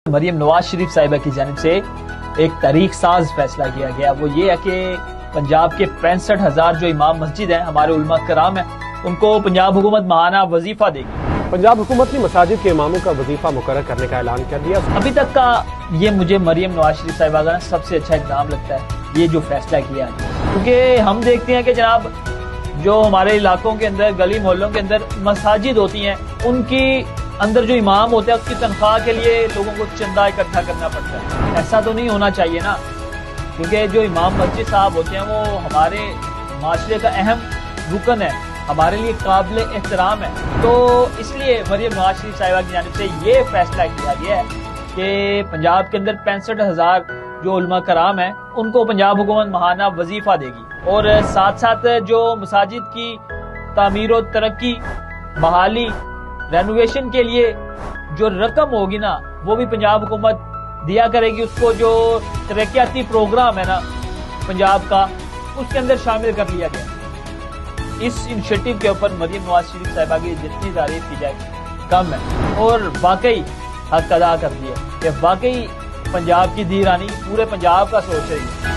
मरियम नवाज शरीफ साहिबा की जानिब से एक तारीख साज फैसला किया गया, वो ये है कि पंजाब के 65,000 जो इमाम मस्जिद हैं, हमारे उलमा कराम हैं, उनको पंजाब हुकूमत माहाना वजीफा देगी। पंजाब हुकूमत ने मसाजिद के इमामों का वजीफा मुकर्रर करने का ऐलान कर दिया। अभी तक का ये मुझे मरियम नवाज शरीफ साहिबा का सबसे अच्छा इक़दाम लगता है, ये जो फैसला किया है, क्योंकि हम देखते हैं कि जनाब जो हमारे इलाकों के अंदर, गली मोहल्लों के अंदर मसाजिद होती हैं, उनकी अंदर जो इमाम होता है उसकी तनख्वाह के लिए लोगों को चंदा इकट्ठा करना पड़ता है। ऐसा तो नहीं होना चाहिए ना, क्योंकि जो इमाम मस्जिद साहब होते हैं वो हमारे माशरे का अहम रुकन है, हमारे लिए काबिल एहतराम है। तो इसलिए मरियम नवाज शरीफ साहिबा की जानिब से ये फैसला किया गया है कि पंजाब के अंदर 65,000 जो उलमा कराम है उनको पंजाब हुकूमत माहाना वजीफा देगी, और साथ साथ जो मसाजिद की तामीर और तरक्की, बहाली, रेनोवेशन के लिए जो रकम होगी ना वो भी पंजाब हुकूमत दिया करेगी। उसको जो तरक्याती प्रोग्राम है ना पंजाब का, उसके अंदर शामिल कर लिया गया। इस इनिशिएटिव के ऊपर मरियम नवाज शरीफ साहिबा की जितनी तारीफ की जाए कम है, और वाकई हक अदा कर दिया कि वाकई पंजाब की धी रानी पूरे पंजाब का सोच रही है।